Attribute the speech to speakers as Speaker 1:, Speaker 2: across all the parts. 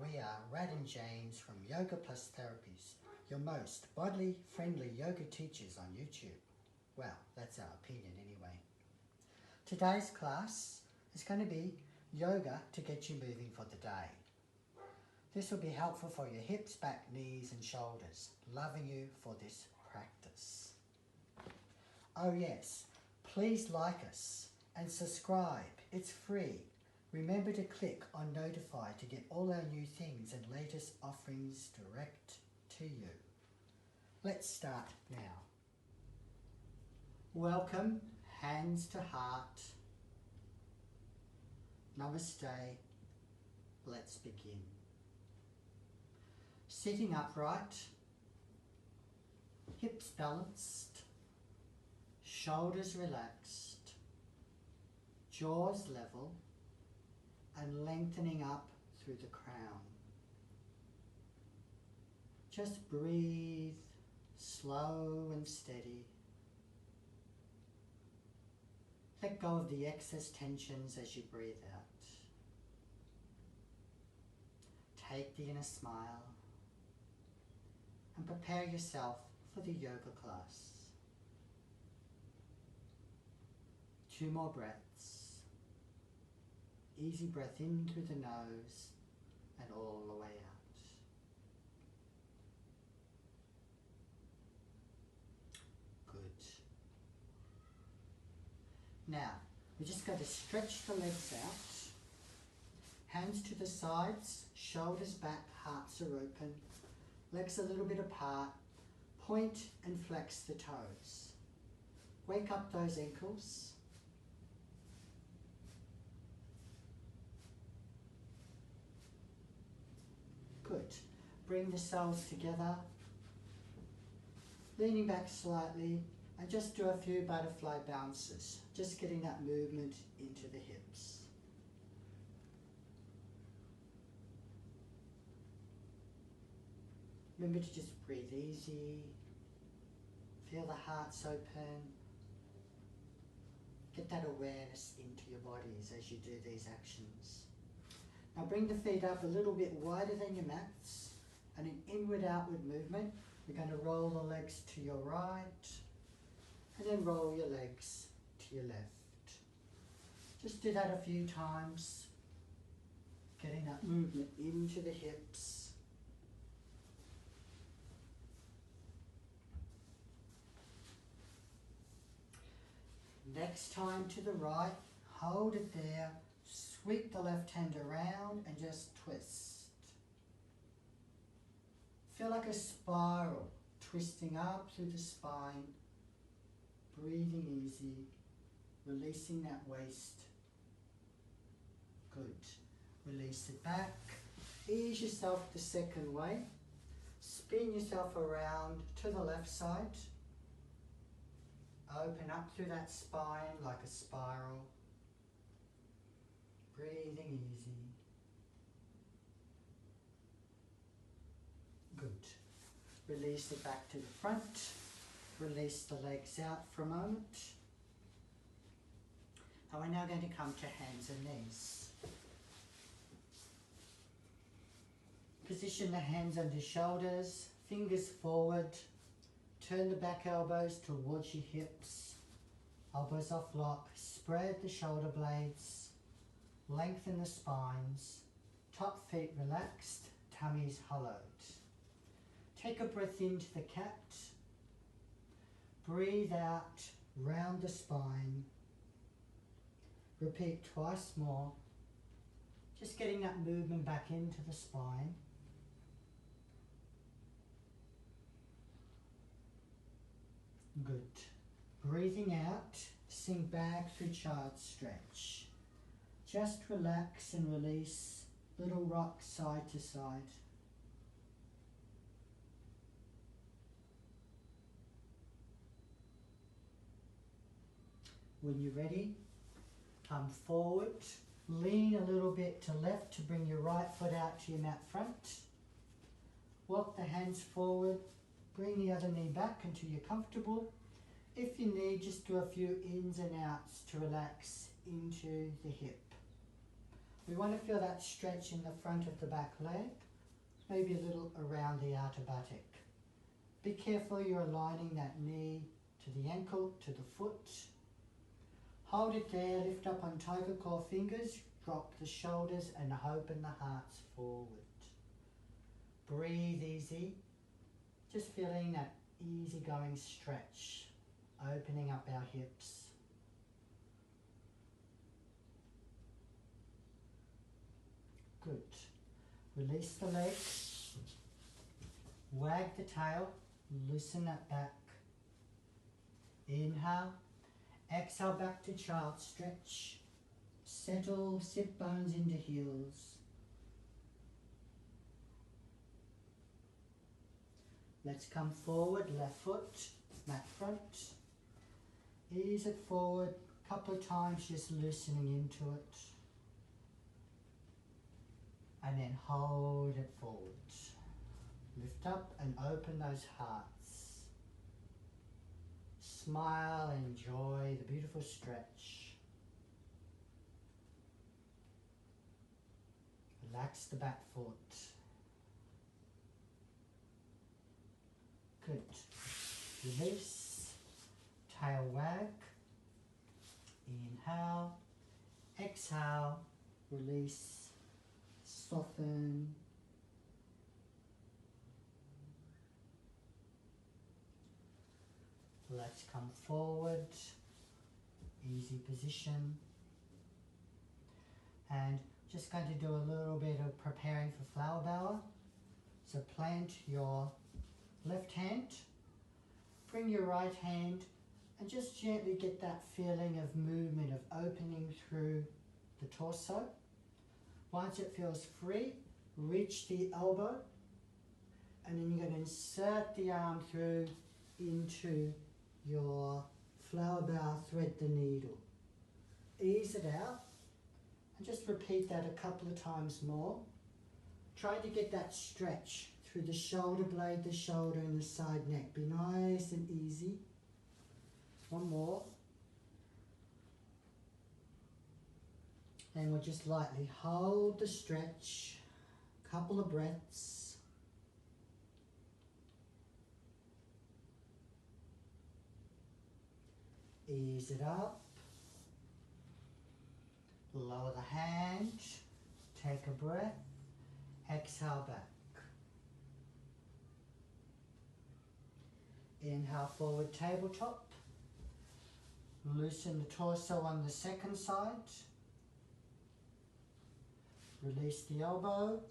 Speaker 1: We are Rad and James from Yoga Plus Therapies, your most bodily friendly yoga teachers on YouTube. Well, that's our opinion anyway. Today's class is going to be yoga to get you moving for the day. This will be helpful for your hips, back, knees and shoulders. Loving you for this practice. Oh yes, please like us and subscribe. It's free. Remember to click on notify to get all our new things and latest offerings direct to you. Let's start now. Welcome, hands to heart. Namaste. Let's begin. Sitting upright, hips balanced, shoulders relaxed, jaws level, and lengthening up through the crown. Just breathe, slow and steady. Let go of the excess tensions as you breathe out. Take the inner smile and prepare yourself for the yoga class. 2 more breaths. Easy breath in through the nose and all the way out. Good. Now, we're just going to stretch the legs out. Hands to the sides, shoulders back, hearts are open. Legs a little bit apart. Point and flex the toes. Wake up those ankles. Good. Bring the soles together, leaning back slightly, and just do a few butterfly bounces, just getting that movement into the hips. Remember to just breathe easy, feel the hearts open, get that awareness into your bodies as you do these actions. Now bring the feet up a little bit wider than your mats, and an inward-outward movement. We're going to roll the legs to your right, and then roll your legs to your left. Just do that a few times, getting that movement into the hips. Next time to the right, hold it there. Sweep the left hand around and just twist. Feel like a spiral twisting up through the spine. Breathing easy, releasing that waist. Good. Release it back. Ease yourself the second way. Spin yourself around to the left side. Open up through that spine like a spiral. Breathing easy. Good. Release it back to the front. Release the legs out for a moment. And we're now going to come to hands and knees. Position the hands under shoulders, fingers forward. Turn the back elbows towards your hips. Elbows off lock. Spread the shoulder blades. Lengthen the spines, top feet relaxed, tummies hollowed. Take a breath into the cat. Breathe out, round the spine. Repeat twice more. Just getting that movement back into the spine. Good. Breathing out, sink back through child's stretch. Just relax and release, little rock side to side. When you're ready, come forward, lean a little bit to left to bring your right foot out to your mat front. Walk the hands forward, bring the other knee back until you're comfortable. If you need, just do a few ins and outs to relax into the hip. We want to feel that stretch in the front of the back leg, maybe a little around the outer buttock. Be careful you're aligning that knee to the ankle, to the foot. Hold it there, lift up on tiger claw fingers, drop the shoulders and open the hearts forward. Breathe easy, just feeling that easygoing stretch, opening up our hips. Good. Release the legs, wag the tail, loosen that back. Inhale, exhale back to child stretch. Settle, sit bones into heels. Let's come forward, left foot, mat front. Ease it forward, a couple of times just loosening into it. And then hold it forward. Lift up and open those hearts. Smile, enjoy the beautiful stretch. Relax the back foot. Good. Release. Tail wag. Inhale. Exhale. Release. Soften. Let's come forward. Easy position. And just going to do a little bit of preparing for flower bower. So plant your left hand, bring your right hand, and just gently get that feeling of movement, of opening through the torso. Once it feels free, reach the elbow, and then you're going to insert the arm through into your flower bower, thread the needle. Ease it out, and just repeat that a couple of times more. Try to get that stretch through the shoulder blade, the shoulder and the side neck. Be nice and easy. One more. And we'll just lightly hold the stretch. Couple of breaths. Ease it up. Lower the hand. Take a breath. Exhale back. Inhale, forward tabletop. Loosen the torso on the second side. Release the elbow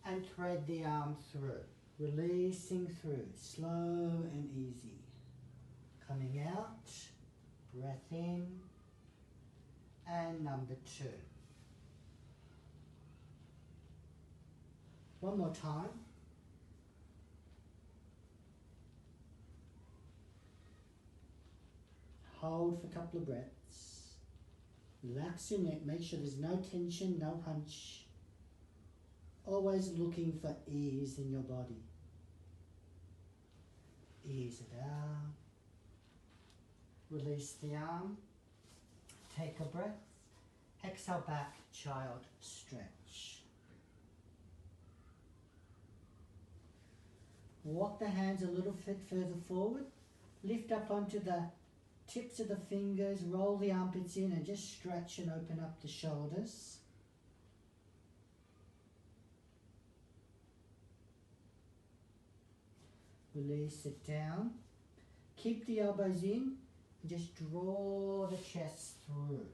Speaker 1: and thread the arm through. Releasing through, slow and easy. Coming out, breath in, and number 2. One more time. Hold for a couple of breaths. Relax your neck, make sure there's no tension, no hunch. Always looking for ease in your body. Ease it out. Release the arm. Take a breath. Exhale back, child stretch. Walk the hands a little bit further forward. Lift up onto the tips of the fingers, roll the armpits in and just stretch and open up the shoulders. Release it down. Keep the elbows in and just draw the chest through.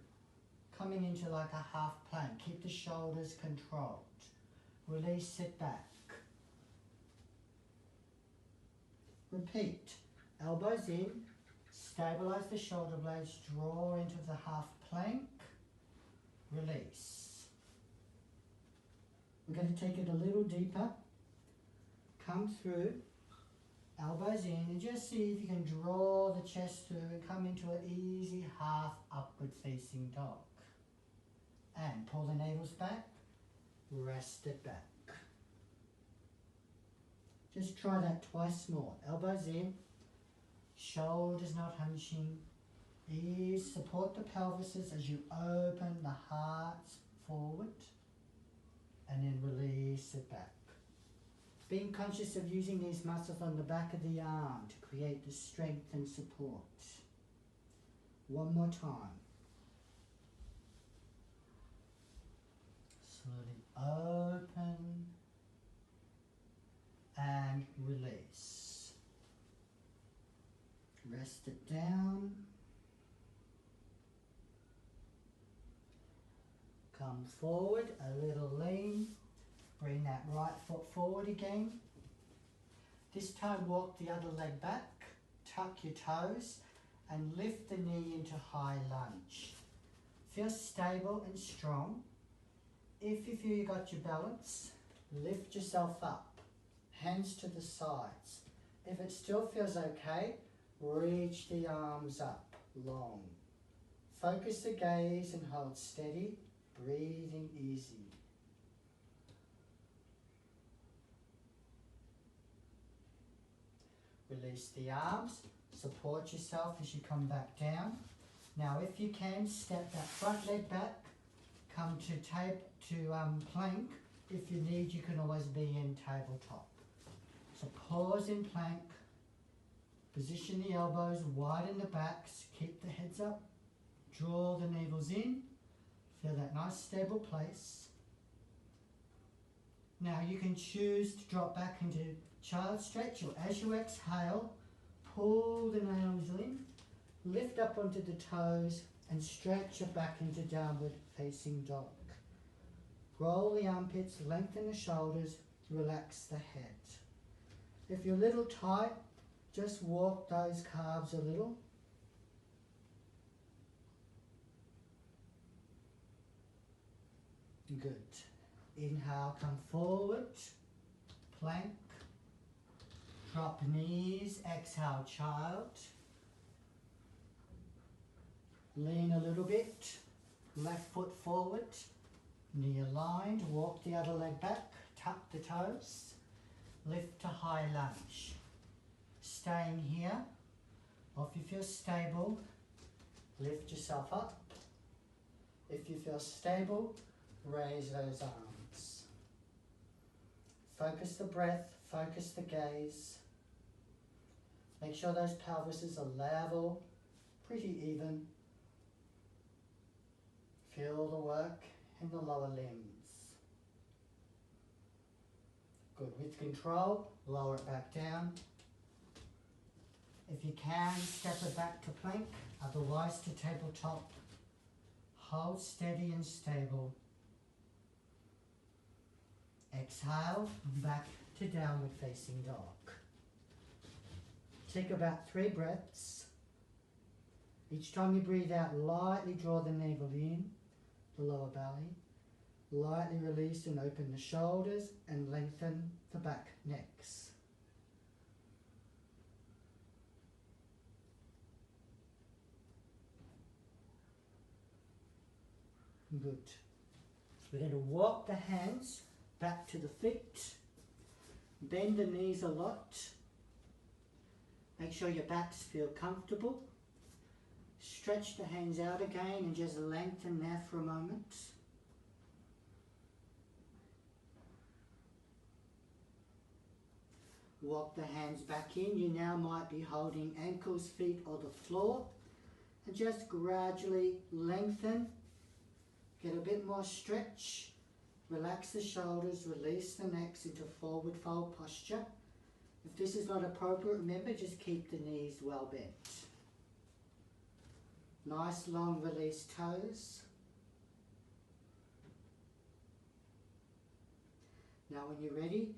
Speaker 1: Coming into like a half plank. Keep the shoulders controlled. Release it back. Repeat. Elbows in. Stabilize the shoulder blades, draw into the half plank, release. We're going to take it a little deeper, come through, elbows in, and just see if you can draw the chest through and come into an easy half upward facing dog. And pull the navel back, rest it back. Just try that twice more. Elbows in. Shoulders not hunching. Ease, support the pelvises as you open the hearts forward and then release it back. Being conscious of using these muscles on the back of the arm to create the strength and support. One more time. Slowly open and release. Rest it down. Come forward, a little lean. Bring that right foot forward again. This time walk the other leg back, tuck your toes and lift the knee into high lunge. Feel stable and strong. If you feel you got your balance, lift yourself up, hands to the sides. If it still feels okay, reach the arms up, long. Focus the gaze and hold steady, breathing easy. Release the arms, support yourself as you come back down. Now if you can, step that front leg back, come to plank. If you need, you can always be in tabletop. So pause in plank, position the elbows, widen the backs, keep the heads up, draw the navels in, feel that nice stable place. Now you can choose to drop back into child stretch, or as you exhale, pull the nails in, lift up onto the toes and stretch it back into downward facing dog. Roll the armpits, lengthen the shoulders, relax the head. If you're a little tight, just walk those calves a little. Good. Inhale, come forward, plank. Drop knees, exhale, child. Lean a little bit, left foot forward, knee aligned, walk the other leg back, tuck the toes, lift to high lunge. Staying here, or if you feel stable, lift yourself up. If you feel stable, raise those arms. Focus the breath, focus the gaze. Make sure those pelvises are level, pretty even. Feel the work in the lower limbs. Good, with control, lower it back down. If you can, step it back to plank, otherwise to tabletop. Hold steady and stable. Exhale, back to downward facing dog. Take about 3 breaths. Each time you breathe out, lightly draw the navel in, the lower belly. Lightly release and open the shoulders and lengthen the back necks. Good. We're going to walk the hands back to the feet. Bend the knees a lot. Make sure your backs feel comfortable. Stretch the hands out again and just lengthen there for a moment. Walk the hands back in. You now might be holding ankles, feet or the floor. And just gradually lengthen. Get a bit more stretch. Relax the shoulders, release the necks into forward fold posture. If this is not appropriate, remember, just keep the knees well bent. Nice long release toes. Now when you're ready,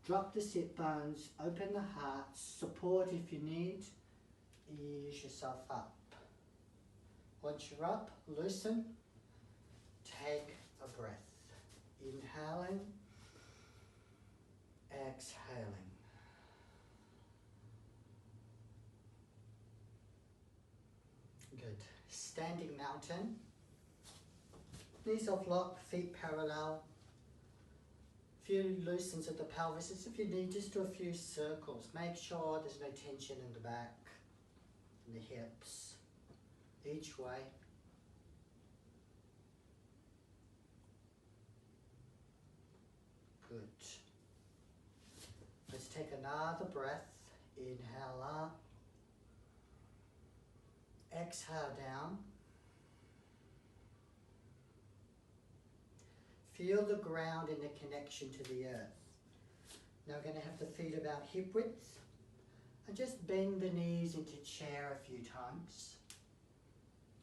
Speaker 1: drop the sit bones, open the heart, support if you need, ease yourself up. Once you're up, loosen, take a breath. Inhaling, exhaling. Good. Standing mountain. Knees off lock, feet parallel. Few loosens at the pelvis. If you need, just do a few circles. Make sure there's no tension in the back, in the hips. Each way. Good. Let's take another breath. Inhale up. Exhale down. Feel the ground and the connection to the earth. Now we're going to have the feet about hip width. And just bend the knees into chair a few times.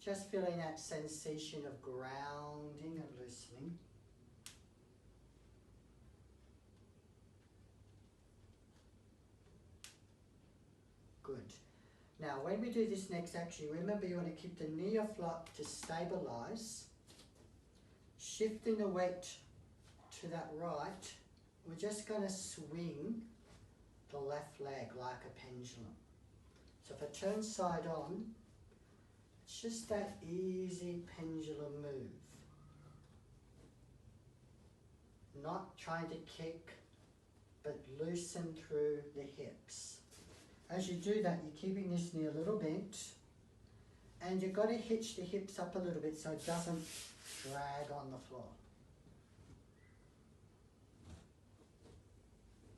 Speaker 1: Just feeling that sensation of grounding and loosening. Good. Now when we do this next action, remember you want to keep the knee off lock to stabilize. Shifting the weight to that right, we're just going to swing the left leg like a pendulum. So if I turn side on, it's just that easy pendulum move. Not trying to kick, but loosen through the hips. As you do that, you're keeping this knee a little bent, and you've got to hitch the hips up a little bit so it doesn't drag on the floor.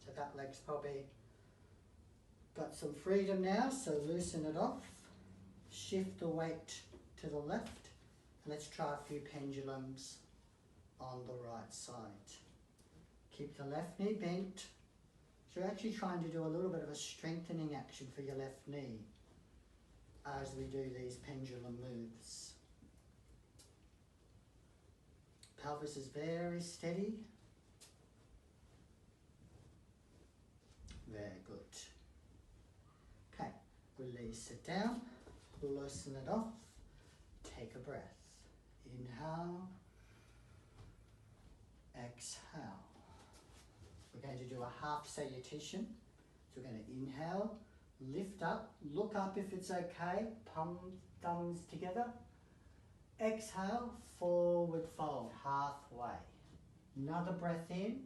Speaker 1: So that leg's probably got some freedom now, so loosen it off. Shift the weight to the left, and let's try a few pendulums on the right side. Keep the left knee bent. So you're actually trying to do a little bit of a strengthening action for your left knee as we do these pendulum moves. Pelvis is very steady. Very good. Okay, release it down, loosen it off, take a breath. Inhale, exhale. We're going to do a half salutation. So we're going to inhale, lift up, look up if it's okay, palm, thumbs together. Exhale, forward fold, halfway. Another breath in.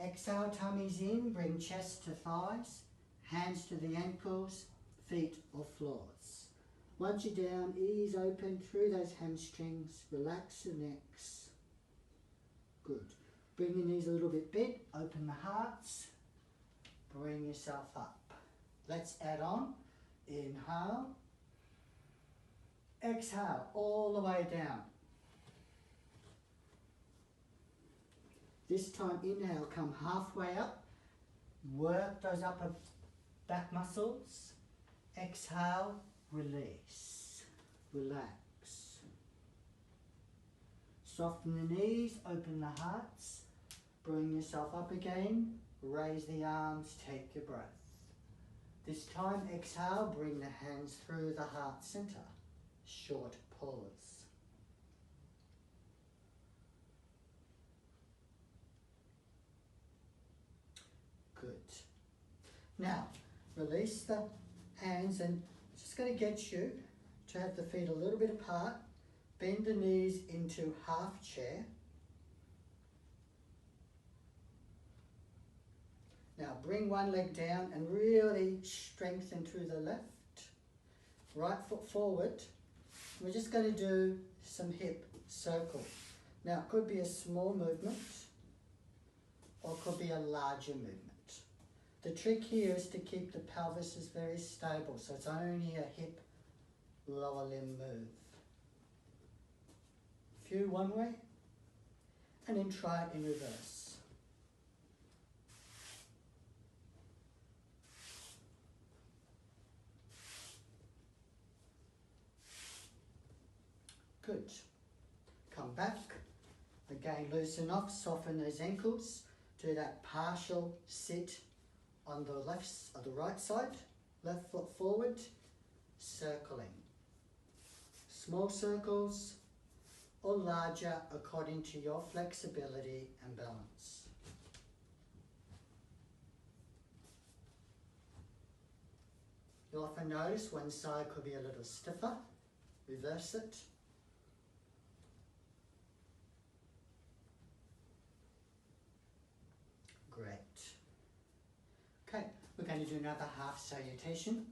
Speaker 1: Exhale, tummies in, bring chest to thighs, hands to the ankles, feet or floors. Once you're down, ease open through those hamstrings, relax the necks. Good. Bring the knees a little bit bent, open the hearts, bring yourself up. Let's add on. Inhale, exhale, all the way down. This time, inhale, come halfway up, work those upper back muscles. Exhale, release, relax. Soften the knees, open the hearts, bring yourself up again, raise the arms, take your breath. This time, exhale, bring the hands through the heart center. Short pause. Good. Now, release the hands, and just going to get you to have the feet a little bit apart. Bend the knees into half chair. Now bring one leg down and really strengthen through the left. Right foot forward. We're just going to do some hip circle. Now it could be a small movement or it could be a larger movement. The trick here is to keep the pelvis is very stable, so it's only a hip lower limb move. Few one way and then try it in reverse. Good. Come back. Again, loosen off, soften those ankles. Do that partial sit on the left or the right side. Left foot forward, circling. Small circles or larger according to your flexibility and balance. You'll often notice one side could be a little stiffer. Reverse it. Great. Okay, we're going to do another half salutation.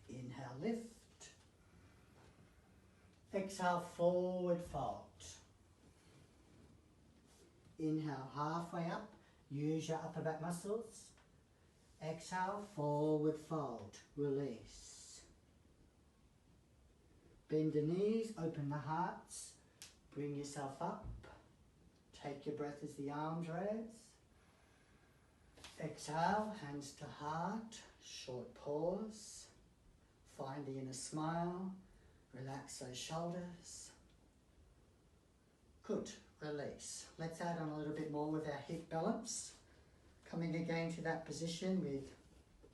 Speaker 1: Inhale, lift. Exhale, forward fold. Inhale, halfway up. Use your upper back muscles. Exhale, forward fold. Release. Bend the knees, open the hearts. Bring yourself up. Take your breath as the arms raise. Exhale, hands to heart. Short pause. Find the inner smile. Relax those shoulders. Good. Release. Let's add on a little bit more with our hip balance. Coming again to that position with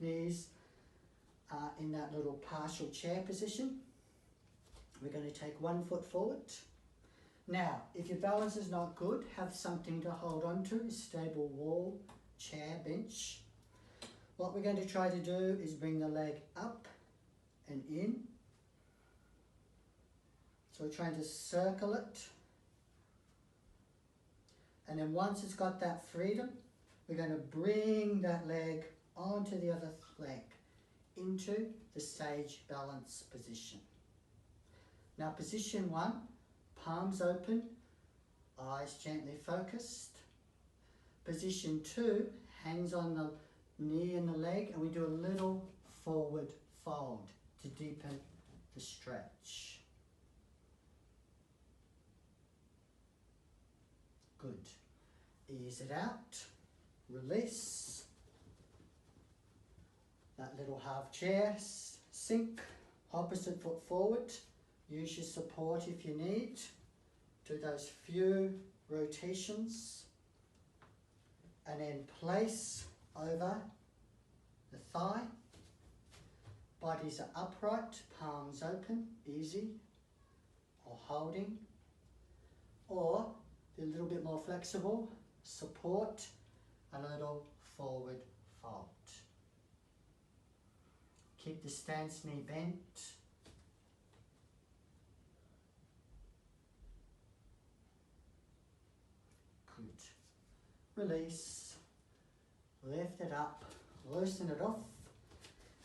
Speaker 1: knees in that little partial chair position. We're going to take 1 foot forward. Now, if your balance is not good, have something to hold on to, a stable wall, chair, bench. What we're going to try to do is bring the leg up and in. So we're trying to circle it. And then once it's got that freedom, we're going to bring that leg onto the other leg into the sage balance position. Now position 1, palms open, eyes gently focused. Position 2, hands on the knee and the leg, and we do a little forward fold to deepen the stretch. Good. Ease it out. Release. That little half chair. Sink. Opposite foot forward. Use your support if you need. Do those few rotations. And then place over the thigh. Bodies are upright. Palms open. Easy. Or holding. Or a little bit more flexible, support, a little forward fold. Keep the stance knee bent. Good. Release, lift it up, loosen it off,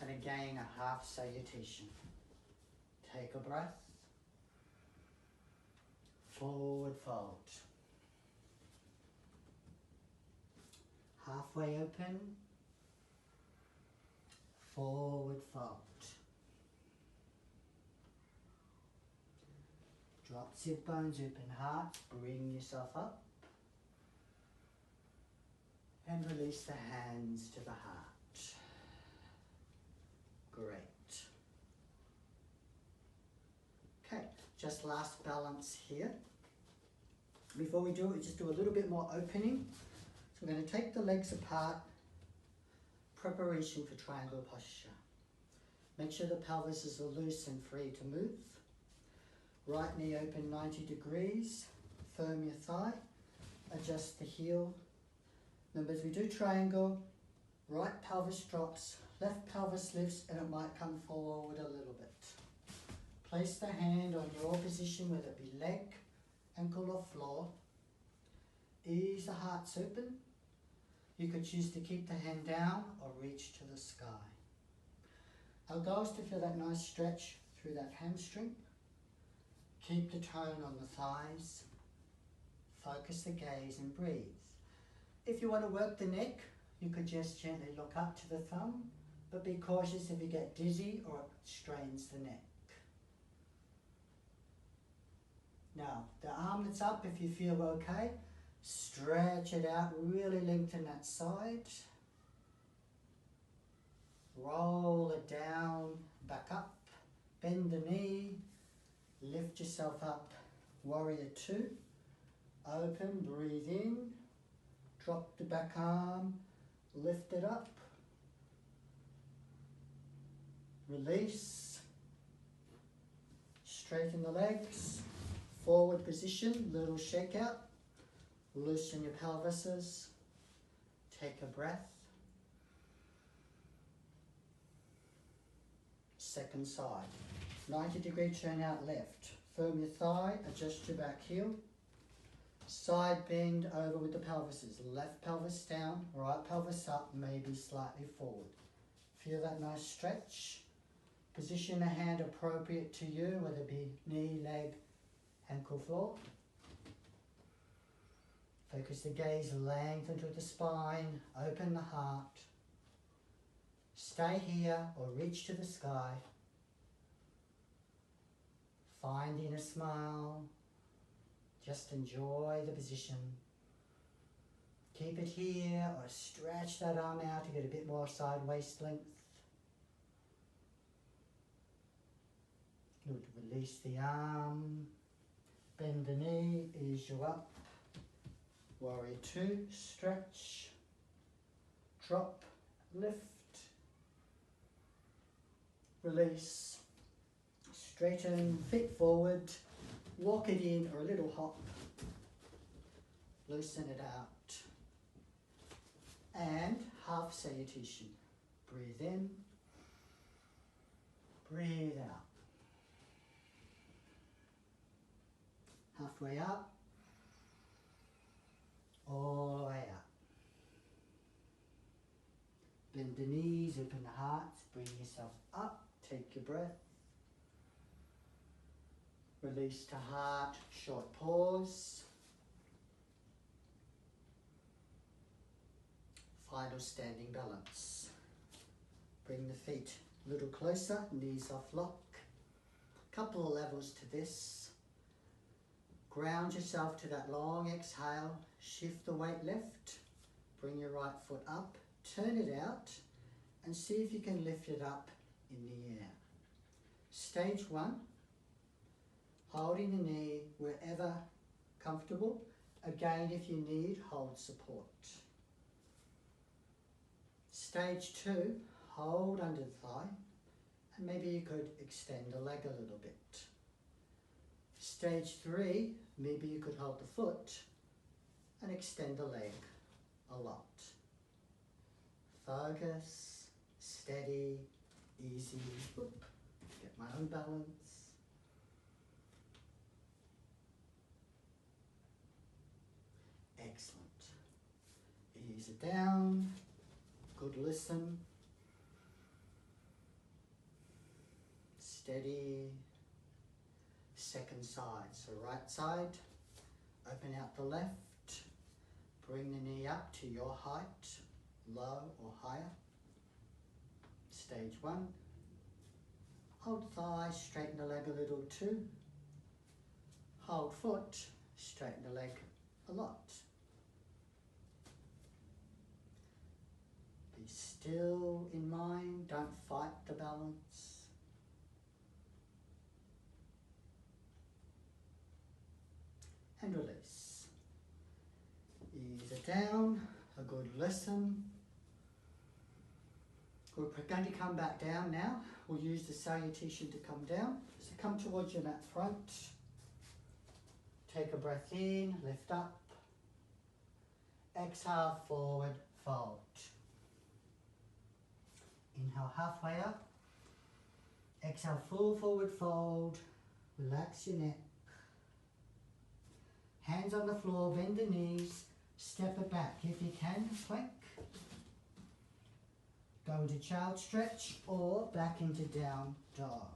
Speaker 1: and again a half salutation. Take a breath, forward fold. Halfway open, forward fold. Drop sit bones, open heart, bring yourself up. And release the hands to the heart. Great. Okay, just last balance here. Before we do it, we just do a little bit more opening. So we're going to take the legs apart, preparation for triangle posture. Make sure the pelvis is loose and free to move. Right knee open 90 degrees, firm your thigh, adjust the heel. Remember, as we do triangle, right pelvis drops, left pelvis lifts, and it might come forward a little bit. Place the hand on your position, whether it be leg, ankle or floor. Ease the hearts open. You could choose to keep the hand down or reach to the sky. Our goal is to feel that nice stretch through that hamstring. Keep the tone on the thighs. Focus the gaze and breathe. If you want to work the neck, you could just gently look up to the thumb, but be cautious if you get dizzy or it strains the neck. Now, the arm that's up, if you feel okay, stretch it out, really lengthen that side. Roll it down, back up, bend the knee, lift yourself up, warrior 2. Open, breathe in, drop the back arm, lift it up, release, straighten the legs, forward position, little shake out, loosen your pelvises, take a breath. Second side, 90-degree turn out left, firm your thigh, adjust your back heel. Side bend over with the pelvises. Left pelvis down, right pelvis up, maybe slightly forward. Feel that nice stretch. Position a hand appropriate to you, whether it be knee, leg, ankle, floor. Focus the gaze, lengthen through the spine, open the heart. Stay here or reach to the sky. Finding a smile. Just enjoy the position. Keep it here or stretch that arm out to get a bit more side waist length. Good. Release the arm. Bend the knee, ease you up. Warrior 2, stretch. Drop, lift. Release. Straighten, feet forward. Walk it in or a little hop. Loosen it out. And half salutation. Breathe in. Breathe out. Halfway up. All the way up. Bend the knees, open the heart. Bring yourself up. Take your breath. Release to heart. Short pause. Final standing balance. Bring the feet a little closer, knees off lock. Couple of levels to this. Ground yourself to that long exhale. Shift the weight left. Bring your right foot up. Turn it out and see if you can lift it up in the air. Stage 1. Holding the knee wherever comfortable. Again, if you need, hold support. Stage 2, hold under the thigh, and maybe you could extend the leg a little bit. Stage 3, maybe you could hold the foot and extend the leg a lot. Focus, steady, easy. Oop, get my own balance. Excellent. Ease it down. Good listen. Steady. Second side. So right side. Open out the left. Bring the knee up to your height, low or higher. Stage 1. Hold thigh, straighten the leg a little too. Hold foot, straighten the leg a lot. Be still in mind, don't fight the balance. And release. Ease it down, a good listen. Good, we're going to come back down now. We'll use the salutation to come down. So come towards your mat front. Take a breath in, lift up. Exhale, forward, fold. Inhale, halfway up. Exhale, full forward fold. Relax your neck. Hands on the floor, bend the knees. Step it back if you can, plank. Go into child stretch or back into down dog.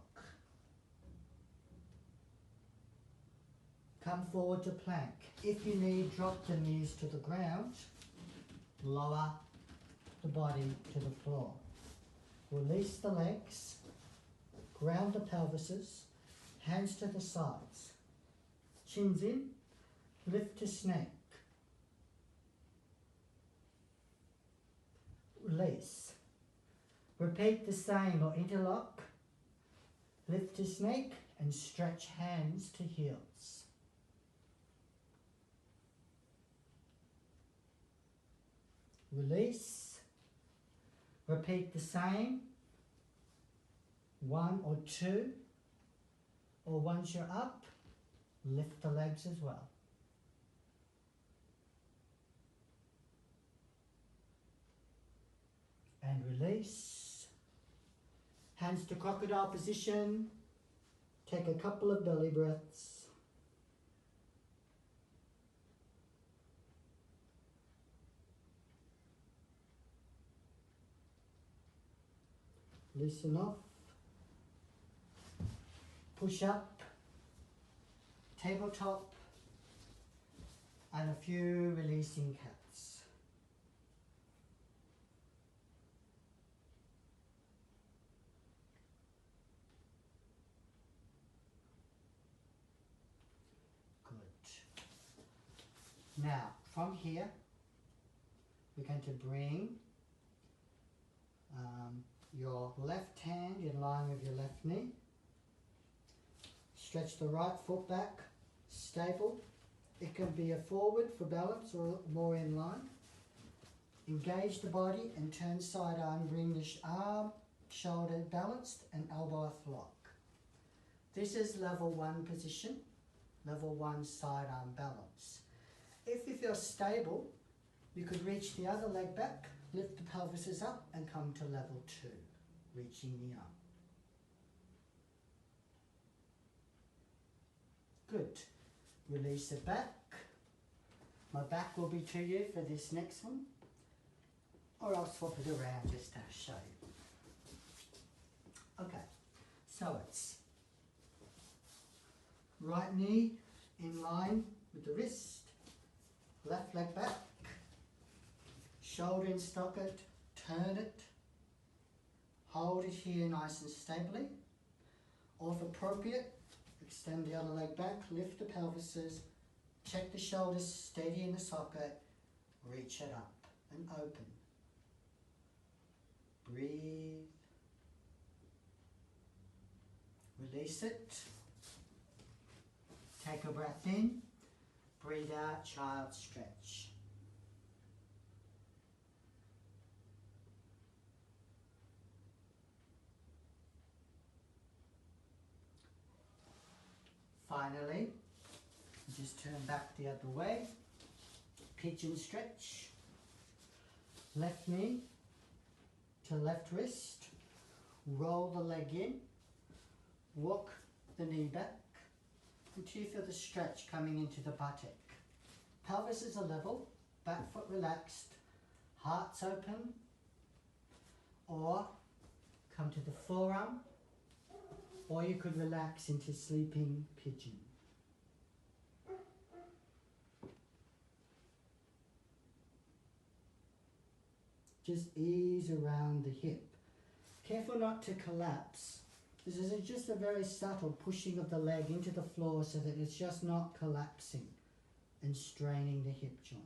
Speaker 1: Come forward to plank. If you need, drop the knees to the ground. Lower the body to the floor. Release the legs. Ground the pelvises. Hands to the sides. Chins in. Lift to snake. Release. Repeat the same or interlock. Lift to snake and stretch hands to heels. Release. Repeat the same. 1 or 2. Or once you're up, lift the legs as well. And release. Hands to crocodile position. Take a couple of belly breaths. Loosen off. Push up. Tabletop. and a few releasing cats. Good. Now, from here, we're going to bring your left hand in line with your left knee. Stretch the right foot back, stable. It can be a forward for balance or more in line. Engage the body and turn side arm. Bring the arm, shoulder balanced and elbow off lock. This is level 1 position, level 1 side arm balance. If you feel stable, you could reach the other leg back, lift the pelvises up and come to level 2, reaching the arm. Good. Release it back. My back will be to you for this next one, or I'll swap it around just to show you. Okay, so it's right knee in line with the wrist, left leg back, shoulder in socket, turn it, hold it here nice and stably, or if appropriate, extend the other leg back, lift the pelvises, check the shoulders steady in the socket, reach it up and open. Breathe. Release it. Take a breath in. Breathe out, child stretch. Finally, just turn back the other way. Pigeon stretch. Left knee to left wrist. Roll the leg in. Walk the knee back until you feel the stretch coming into the buttock. Pelvis is a level, back foot relaxed, heart's open, or come to the forearm, or you could relax into sleeping pigeon. Just ease around the hip. Careful not to collapse. This is just a very subtle pushing of the leg into the floor so that it's just not collapsing and straining the hip joint.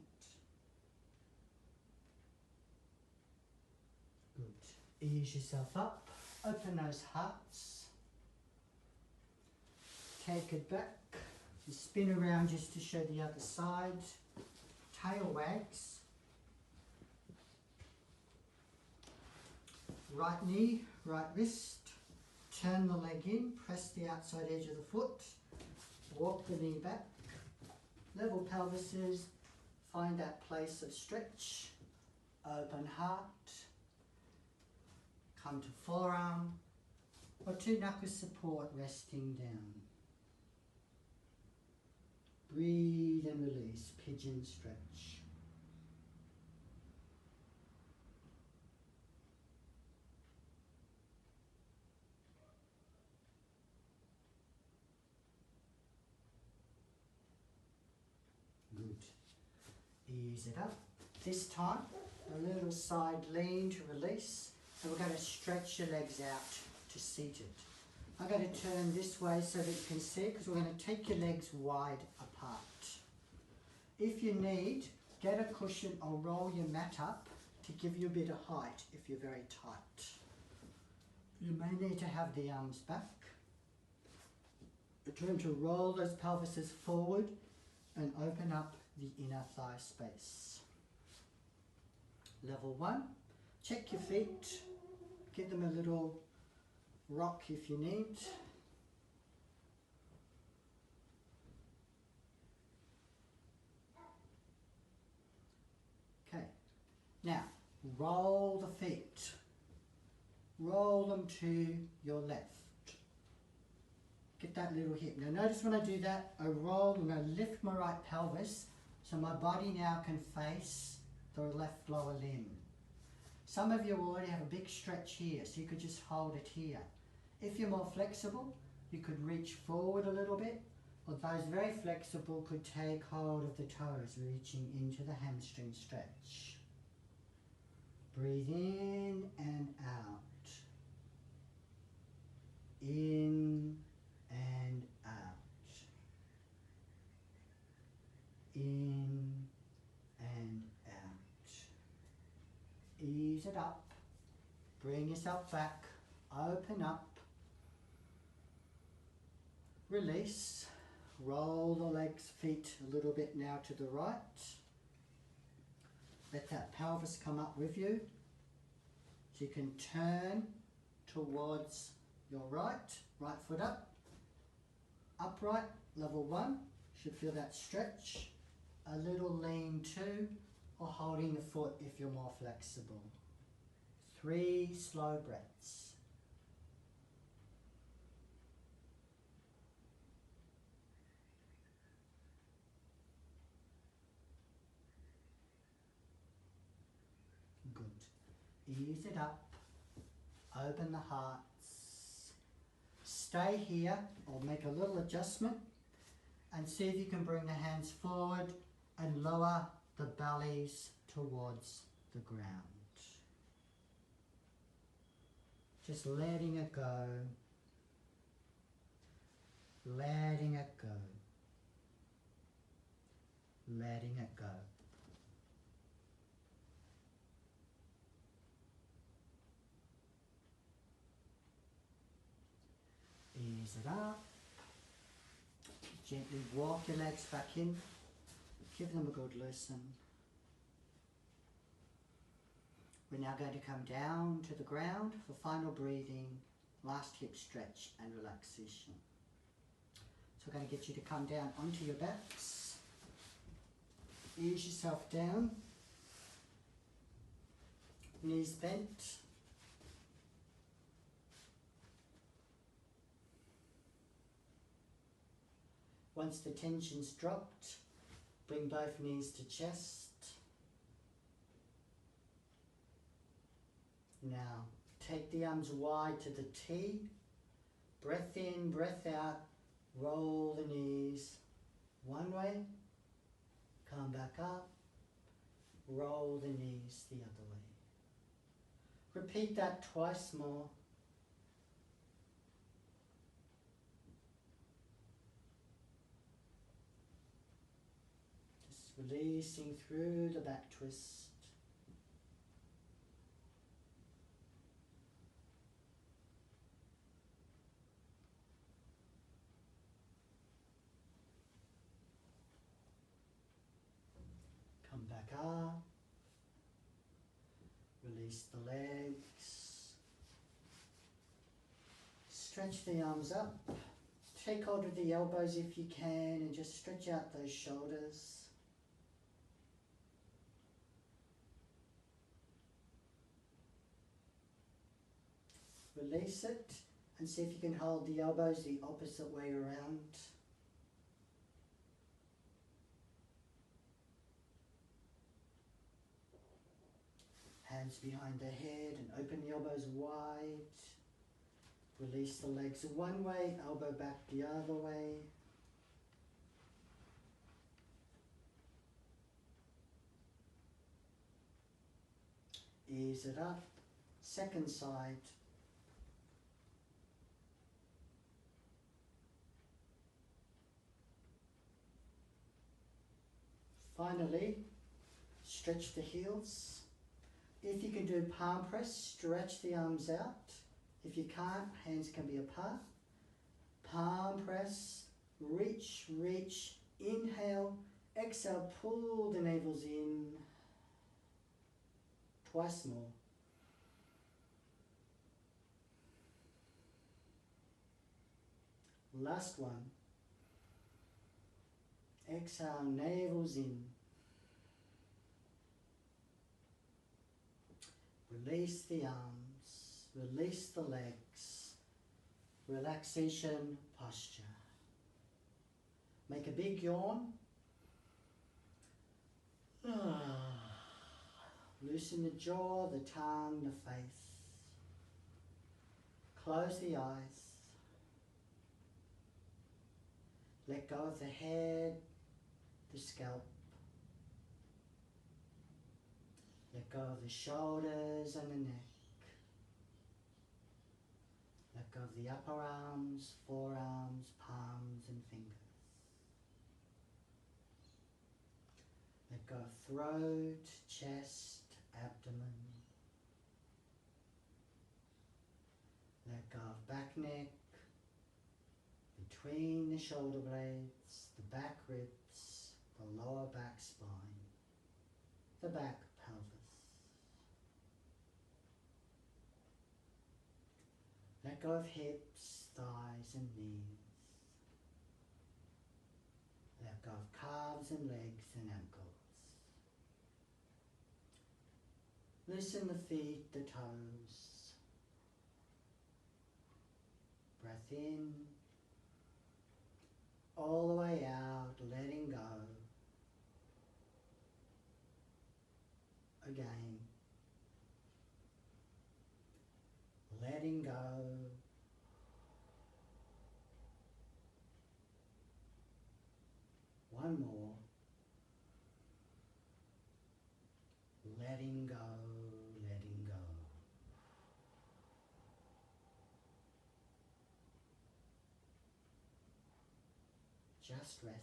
Speaker 1: Good. Ease yourself up. Open those hearts. Take it back. You spin around just to show the other side. Tail wags. Right knee, right wrist. Turn the leg in, press the outside edge of the foot, walk the knee back, level pelvises, find that place of stretch, open heart, come to forearm, or two knuckle support resting down. Breathe and release, pigeon stretch. Ease it up. This time, a little side lean to release, and we're going to stretch your legs out to seated. I'm going to turn this way so that you can see, because we're going to take your legs wide apart. If you need, get a cushion or roll your mat up to give you a bit of height if you're very tight. You may need to have the arms back. Turn to roll those pelvises forward and open up the inner thigh space. Level 1, check your feet, give them a little rock if you need. Okay, now roll the feet, roll them to your left. Get that little hip. Now notice when I do that, I roll, I'm going to lift my right pelvis so my body now can face the left lower limb. Some of you already have a big stretch here, so you could just hold it here. If you're more flexible, you could reach forward a little bit or those very flexible could take hold of the toes, reaching into the hamstring stretch. Breathe in and out. In and out. In and out. Ease it up. Bring yourself back. Open up. Release. Roll the legs, feet a little bit now to the right. Let that pelvis come up with you. So you can turn towards your right foot up. Upright, level 1. Should feel that stretch. A little lean to, or holding the foot if you're more flexible. 3 slow breaths. Good. Ease it up. Open the hearts. Stay here or make a little adjustment and see if you can bring the hands forward and lower the bellies towards the ground. Just letting it go. Letting it go. Letting it go. Ease it up. Gently walk your legs back in. Give them a good loosen. We're now going to come down to the ground for final breathing, last hip stretch and relaxation. So we're going to get you to come down onto your backs. Ease yourself down. Knees bent. Once the tension's dropped, bring both knees to chest. Now, take the arms wide to the T. Breath in, breath out. Roll the knees one way. Come back up. Roll the knees the other way. Repeat that twice more. Releasing through the back twist. Come back up. Release the legs. Stretch the arms up. Take hold of the elbows if you can and just stretch out those shoulders. Release it and see if you can hold the elbows the opposite way around. Hands behind the head and open the elbows wide. Release the legs one way, elbow back the other way. Ease it up. Second side. Finally, stretch the heels. If you can do palm press, stretch the arms out. If you can't, hands can be apart. Palm press, reach, reach, inhale, exhale, pull the navels in. Twice more. Last one. Exhale, navels in. Release the arms, release the legs. Relaxation posture. Make a big yawn. Loosen the jaw, the tongue, the face. Close the eyes. Let go of the head, the scalp. Let go of the shoulders and the neck. Let go of the upper arms, forearms, palms and fingers. Let go of throat, chest, abdomen. Let go of back neck, between the shoulder blades, the back ribs, the lower back spine, the back pelvis. Let go of hips, thighs and knees. Let go of calves and legs and ankles. Loosen the feet, the toes. Breath in, all the way out, letting go. Again. Letting go. One more. Letting go, letting go. Just rest.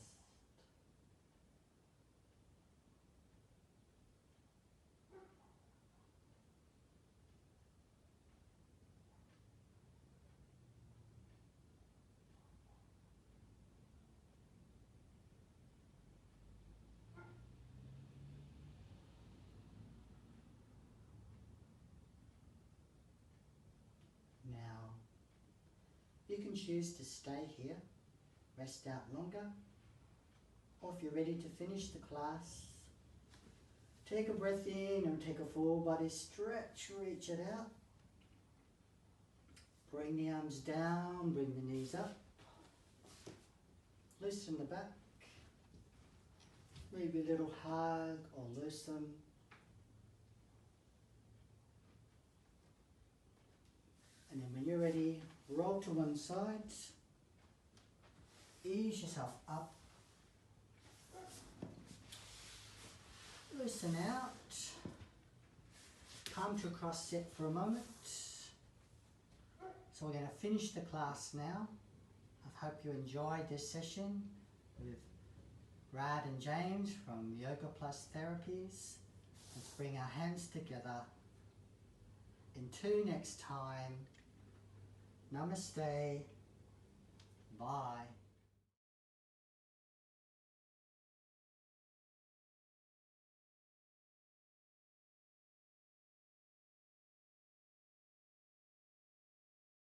Speaker 1: Now, you can choose to stay here, rest out longer, or if you're ready to finish the class, take a breath in and take a full body stretch, reach it out. Bring the arms down, bring the knees up. Loosen the back. Maybe a little hug or loosen. And then when you're ready, roll to one side. Ease yourself up. Loosen out. Come to a cross set for a moment. So we're going to finish the class now. I hope you enjoyed this session with Rad and James from Yoga Plus Therapies. Let's bring our hands together. Until next time, Namaste. Bye.